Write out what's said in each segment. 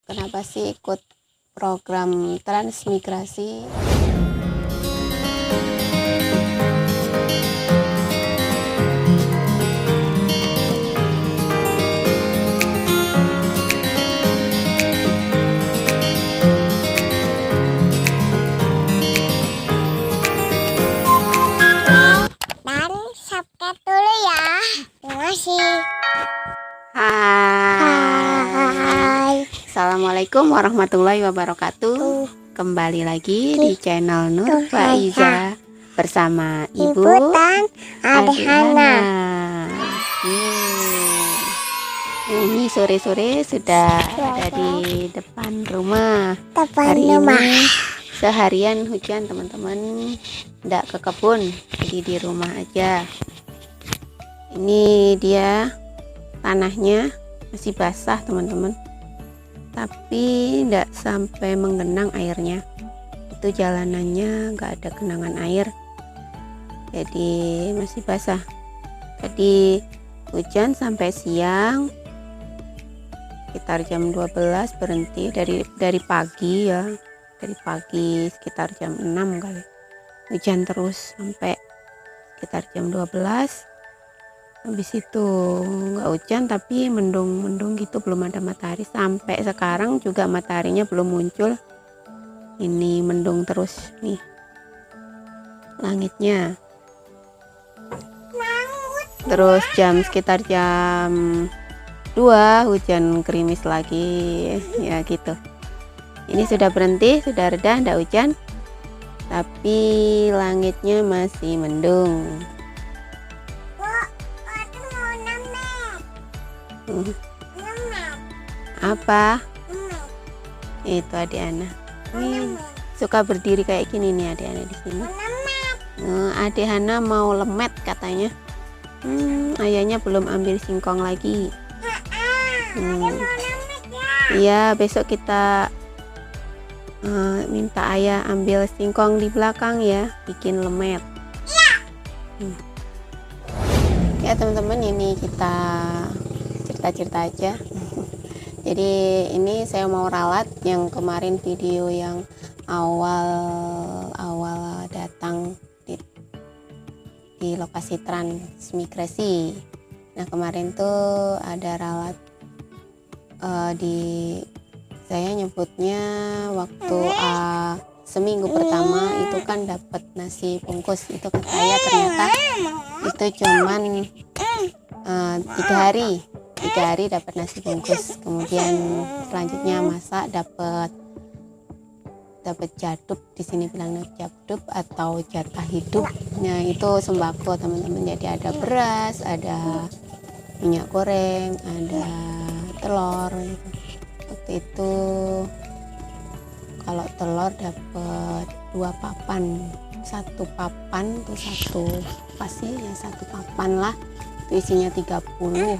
kenapa sih ikut program transmigrasi? Dan subscribe dulu ya. Terima kasih. Hai. Assalamualaikum warahmatullahi wabarakatuh. Kembali lagi di channel Nur Faiza bersama Ibu dan Adhana. Ini sore-sore sudah ada di depan rumah. Hari ini seharian hujan teman-teman, tidak ke kebun, jadi di rumah aja. Ini dia tanahnya masih basah teman-teman, tapi tidak sampai menggenang airnya. Itu jalanannya nggak ada genangan air, jadi masih basah. Tadi hujan sampai siang, sekitar jam 12 berhenti. Dari pagi ya, dari pagi sekitar jam 6 kali hujan terus sampai sekitar jam 12. Habis itu nggak hujan tapi mendung gitu, belum ada matahari. Sampai sekarang juga mataharinya belum muncul, ini mendung terus nih langitnya. Terus sekitar jam 2 hujan gerimis lagi ya gitu. Ini sudah berhenti, sudah reda, tidak hujan, tapi langitnya masih mendung. Apa? Itu adik Ana. Nih, suka berdiri kayak gini nih adik Ana di sini. Adik Hana mau lemet katanya. Ayahnya belum ambil singkong lagi. Iya, besok kita minta ayah ambil singkong di belakang ya, bikin lemet. Ya teman-teman, ini kita cerita-cerita aja. Jadi ini saya mau ralat yang kemarin video yang awal datang di lokasi transmigrasi. Nah kemarin tuh ada ralat saya nyebutnya waktu seminggu pertama itu kan dapat nasi bungkus. Itu kata saya ternyata itu cuman 3 hari dapat nasi bungkus. Kemudian selanjutnya masak dapat jadub, di sini bilang jadub atau jatah hidup. Nah itu sembako teman-teman, jadi ada beras, ada minyak goreng, ada telur gitu. Waktu itu kalau telur dapat 2 papan, 1 papan tuh 1 pasti ya, 1 papan lah, itu isinya 30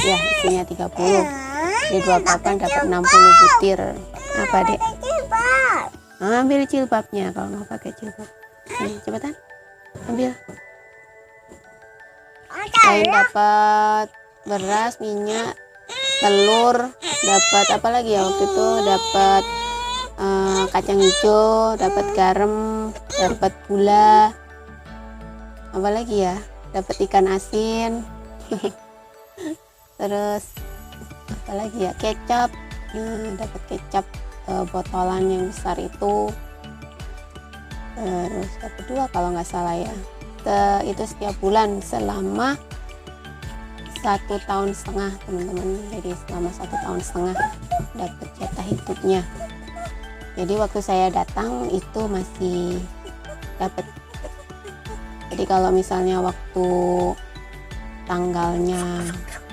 ya, isinya 30. Di 2 papan dapat 60 butir. Apa dek? Ambil jilbabnya kalau nggak pakai jilbab. Cepetan ambil. Lain dapat beras, minyak, telur, dapat apa lagi ya waktu itu, dapat kacang hijau, dapat garam, dapat gula, apa lagi ya, dapat ikan asin. Terus apa lagi ya, kecap. Dapat kecap botolan yang besar itu. Terus dapat 2 kalau nggak salah ya. Itu setiap bulan selama 1,5 tahun teman-teman. Jadi selama 1,5 tahun dapat jatah hidupnya. Jadi waktu saya datang itu masih dapat. Jadi kalau misalnya waktu tanggalnya,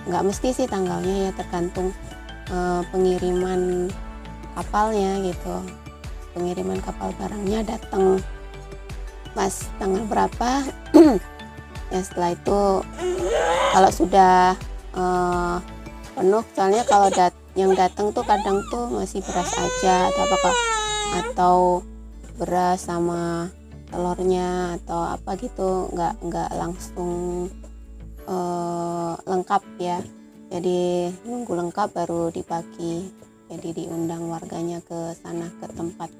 nggak mesti sih tanggalnya ya, tergantung pengiriman kapalnya gitu. Pengiriman kapal barangnya datang pas tanggal berapa ya, setelah itu kalau sudah penuh, soalnya kalau yang datang tuh kadang tuh masih beras aja atau beras sama telurnya atau apa gitu, nggak langsung lengkap ya. jadi nunggu lengkap baru dibagi. Jadi diundang warganya ke sana, ke tempat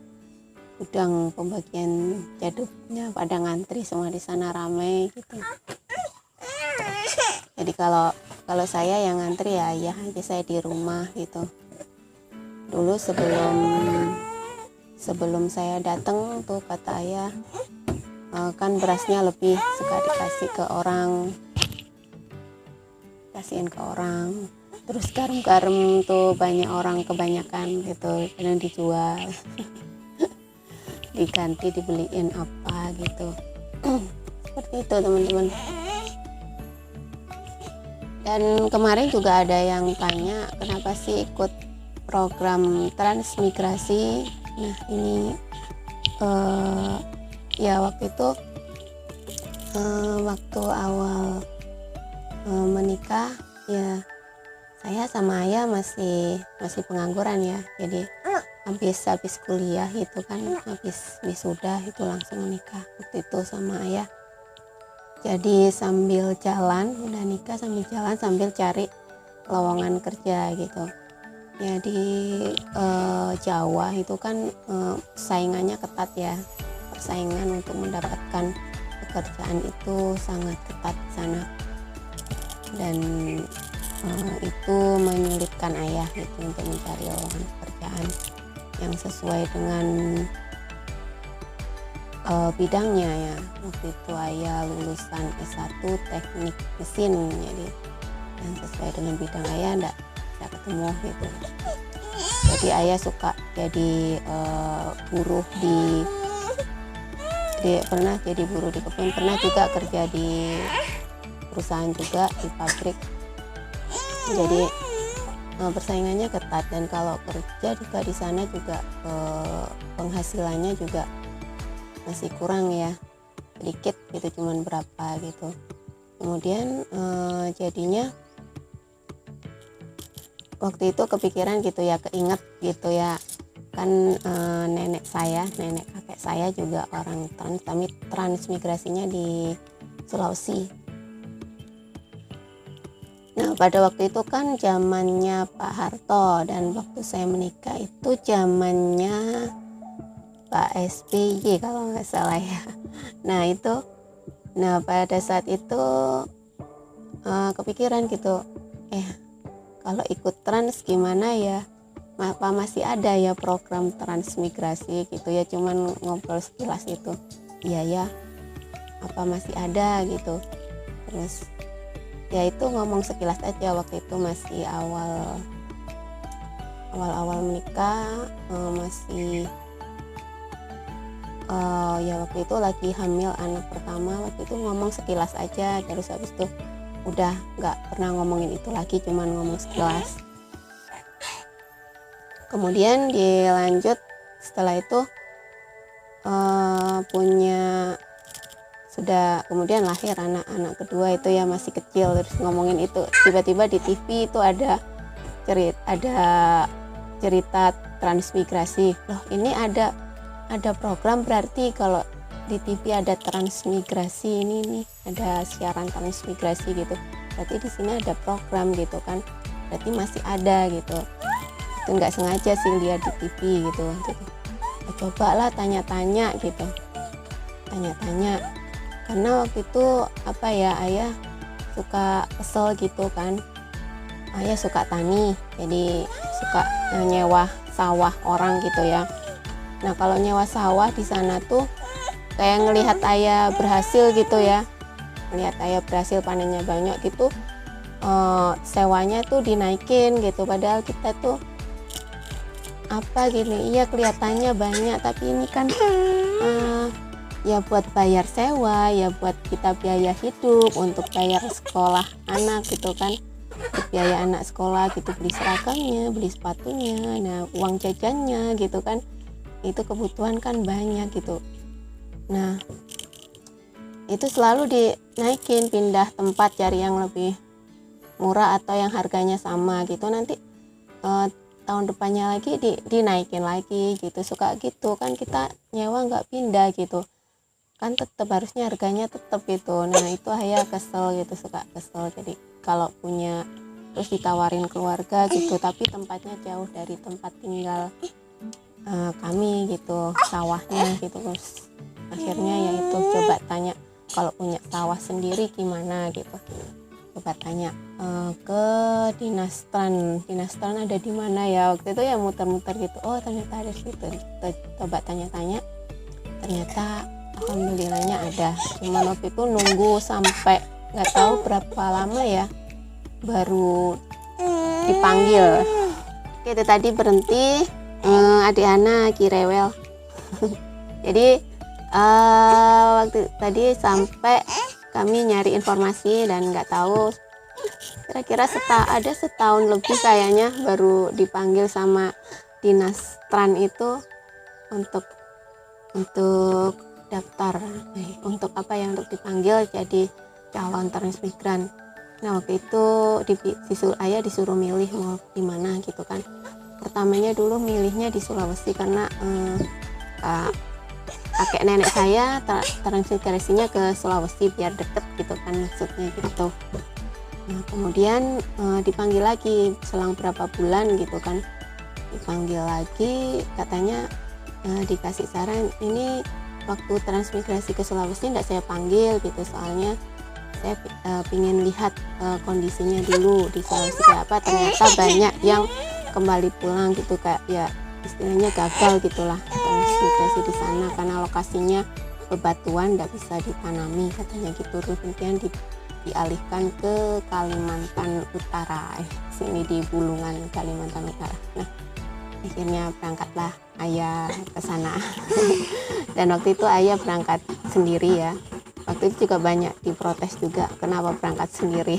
gudang pembagian jaduknya, pada ngantri semua di sana, ramai gitu. Jadi kalau saya yang ngantri ya ayah aja, saya di rumah gitu. Dulu sebelum saya datang tuh kata ayah, kan berasnya lebih, suka dikasih ke orang, kasihin ke orang. Terus garam-garam tuh banyak orang kebanyakan gitu, kadang dijual. Diganti dibeliin apa gitu. Seperti itu teman-teman. Dan kemarin juga ada yang tanya kenapa sih ikut program transmigrasi. Nah ini ya waktu itu waktu awal menikah ya, saya sama ayah masih pengangguran ya, jadi habis kuliah itu kan, habis wisuda itu langsung menikah waktu itu sama ayah. Jadi sambil jalan, udah nikah sambil jalan sambil cari lowongan kerja gitu ya. Di Jawa itu kan saingannya ketat ya, persaingan untuk mendapatkan pekerjaan itu sangat ketat di sana, dan itu menyulitkan ayah gitu untuk mencari lowongan pekerjaan yang sesuai dengan bidangnya ya. Waktu itu ayah lulusan S1 teknik mesin, jadi yang sesuai dengan bidang ayah enggak ketemu gitu. Jadi ayah suka jadi buruh di pernah jadi buruh di kebun, pernah juga kerja di perusahaan juga, di pabrik. Jadi persaingannya ketat, dan kalau kerja juga di sana juga penghasilannya juga masih kurang ya, sedikit gitu, cuman berapa gitu. Kemudian jadinya waktu itu kepikiran gitu ya, keinget gitu ya kan, nenek kakek saya juga orang transmigrasinya di Sulawesi. Nah pada waktu itu kan zamannya Pak Harto, dan waktu saya menikah itu zamannya Pak SBY kalau nggak salah ya. Nah pada saat itu kepikiran gitu, kalau ikut trans gimana ya, apa masih ada ya program transmigrasi gitu ya. Cuman ngobrol sekilas itu, iya ya, apa masih ada gitu. Terus ya itu ngomong sekilas aja, waktu itu masih awal menikah, masih ya waktu itu lagi hamil anak pertama. Waktu itu ngomong sekilas aja, terus habis itu udah nggak pernah ngomongin itu lagi, cuman ngomong sekilas. Kemudian dilanjut setelah itu kemudian lahir anak kedua itu ya, masih kecil. Terus ngomongin itu, tiba-tiba di TV itu ada cerita transmigrasi. Loh ini ada program, berarti kalau di TV ada transmigrasi, ini nih ada siaran transmigrasi gitu, berarti di sini ada program gitu kan, berarti masih ada gitu. Itu nggak sengaja sih lihat di TV gitu. Jadi cobalah tanya-tanya gitu, karena waktu itu apa ya, ayah suka kesel gitu kan. Ayah suka tani, jadi suka nyewa sawah orang gitu ya. Nah kalau nyewa sawah di sana tuh kayak ngelihat ayah berhasil gitu ya, ngelihat ayah berhasil panennya banyak gitu, sewanya tuh dinaikin gitu. Padahal kita tuh apa gini, iya kelihatannya banyak, tapi ini kan ya buat bayar sewa, ya buat kita biaya hidup, untuk bayar sekolah anak gitu kan, untuk biaya anak sekolah gitu, beli seragamnya, beli sepatunya, nah uang jajannya gitu kan, itu kebutuhan kan banyak gitu. Nah itu selalu dinaikin, pindah tempat cari yang lebih murah atau yang harganya sama gitu, nanti tahun depannya lagi dinaikin lagi gitu, suka gitu kan. Kita nyewa nggak pindah gitu kan, tetap harusnya harganya tetap gitu. Nah itu ayah kesel gitu, suka kesel. Jadi kalau punya terus ditawarin keluarga gitu, tapi tempatnya jauh dari tempat tinggal kami gitu, sawahnya gitu. Terus akhirnya ya itu coba tanya kalau punya sawah sendiri gimana gitu, coba tanya ke dinas tran ada di mana ya waktu itu ya, muter-muter gitu. Oh ternyata ada situ, coba tanya-tanya, ternyata alhamdulillahnya ada. Cuma waktu itu nunggu sampai nggak tahu berapa lama ya baru dipanggil. Oke, itu tadi berhenti adik Ana lagi rewel. Jadi waktu tadi sampai kami nyari informasi dan nggak tahu, kira-kira ada setahun lebih kayaknya baru dipanggil sama dinas tran itu untuk daftar, untuk apa ya, untuk dipanggil jadi calon transmigran. Nah waktu itu ayah disuruh milih mau di mana gitu kan. Pertamanya dulu milihnya di Sulawesi karena kakek nenek saya transmigrasinya ke Sulawesi biar deket gitu kan, maksudnya gitu. Nah kemudian dipanggil lagi selang berapa bulan gitu kan, dipanggil lagi, katanya dikasih saran, ini waktu transmigrasi ke Sulawesi tidak saya panggil gitu, soalnya saya ingin lihat kondisinya dulu di Sulawesi kayak apa. Ternyata banyak yang kembali pulang gitu, kayak ya istilahnya gagal gitulah transmigrasi di sana karena lokasinya bebatuan, tidak bisa ditanami katanya gitu. Terus kemudian dialihkan ke Kalimantan Utara, sini di Bulungan Kalimantan Utara. Nah akhirnya berangkatlah ayah ke sana. Dan waktu itu ayah berangkat sendiri ya. Waktu itu juga banyak diprotes juga kenapa berangkat sendiri.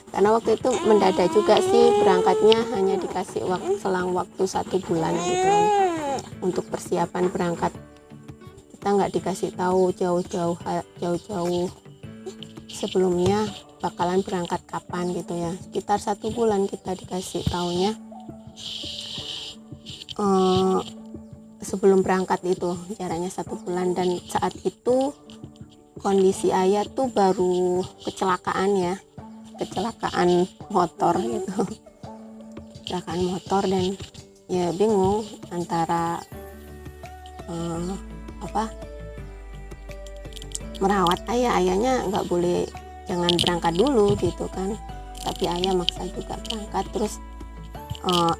Karena waktu itu mendadak juga sih berangkatnya, hanya dikasih selang waktu 1 bulan gitu kan untuk persiapan berangkat. Kita nggak dikasih tahu jauh-jauh sebelumnya bakalan berangkat kapan gitu ya. Sekitar 1 bulan kita dikasih taunya sebelum berangkat itu, jaraknya 1 bulan. Dan saat itu kondisi ayah tuh baru kecelakaan motor gitu, kecelakaan motor, dan ya bingung antara merawat ayahnya nggak boleh, jangan berangkat dulu gitu kan, tapi ayah maksa juga berangkat. Terus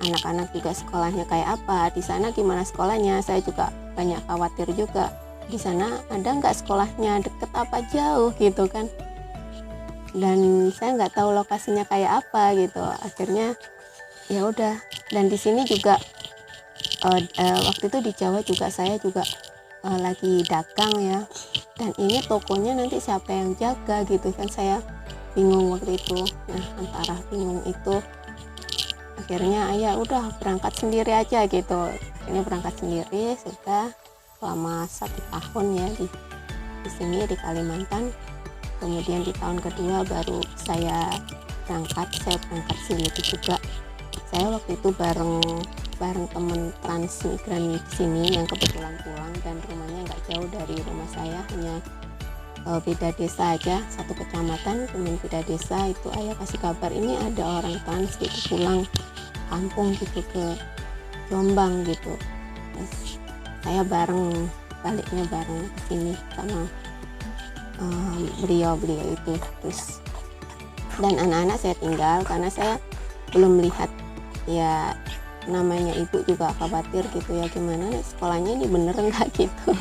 anak-anak juga sekolahnya kayak apa di sana, gimana sekolahnya, saya juga banyak khawatir juga, di sana ada nggak sekolahnya, deket apa jauh gitu kan, dan saya nggak tahu lokasinya kayak apa gitu. Akhirnya ya udah. Dan di sini juga waktu itu di Jawa juga saya juga lagi dagang ya, dan ini tokonya nanti siapa yang jaga gitu kan, saya bingung waktu itu. Nah antara bingung itu akhirnya ayah udah berangkat sendiri aja gitu. Ini berangkat sendiri sudah selama 1 tahun ya di sini di Kalimantan. Kemudian di tahun kedua baru saya berangkat sendiri juga. Saya waktu itu bareng teman transmigran di sini yang kebetulan pulang, dan rumahnya nggak jauh dari rumah saya, hanya beda desa aja, 1 kecamatan, teman beda desa. Itu ayah kasih kabar ini ada orang trans gitu pulang kampung gitu ke Jombang gitu. Terus saya baliknya bareng ke sini sama beliau itu. Terus dan anak-anak saya tinggal karena saya belum melihat, ya namanya ibu juga khawatir gitu ya, gimana nih sekolahnya ini bener nggak gitu.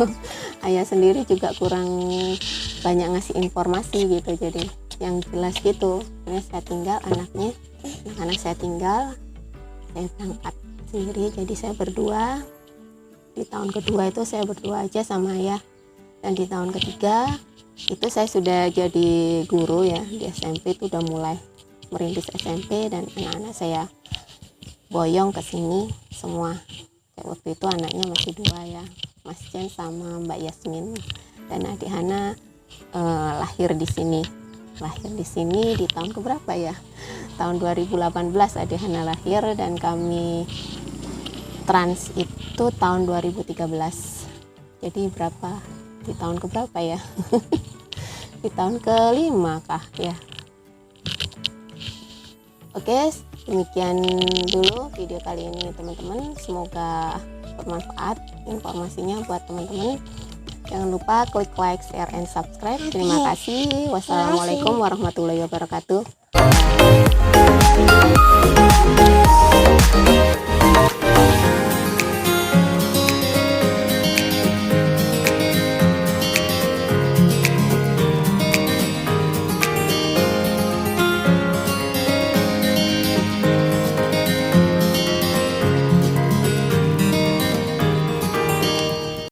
Ayah sendiri juga kurang banyak ngasih informasi gitu, jadi yang jelas gitu. Ini saya tinggal, anak saya tinggal, saya berangkat sendiri, jadi saya berdua. Di tahun kedua itu saya berdua aja sama ayah, dan di tahun ketiga itu saya sudah jadi guru ya, di SMP itu udah mulai merintis SMP, dan anak-anak saya boyong ke sini semua. Waktu itu anaknya masih 2 ya, Mas Jen sama Mbak Yasmin, dan adik Hana lahir di sini di tahun keberapa ya, tahun 2018 adik Hana lahir, dan kami trans itu tahun 2013. Jadi berapa, di tahun keberapa ya? Di tahun ke-5 kah ya? Oke, demikian dulu video kali ini teman-teman. Semoga bermanfaat informasinya buat teman-teman. Jangan lupa klik like, share, and subscribe. Terima kasih. Wassalamualaikum warahmatullahi wabarakatuh.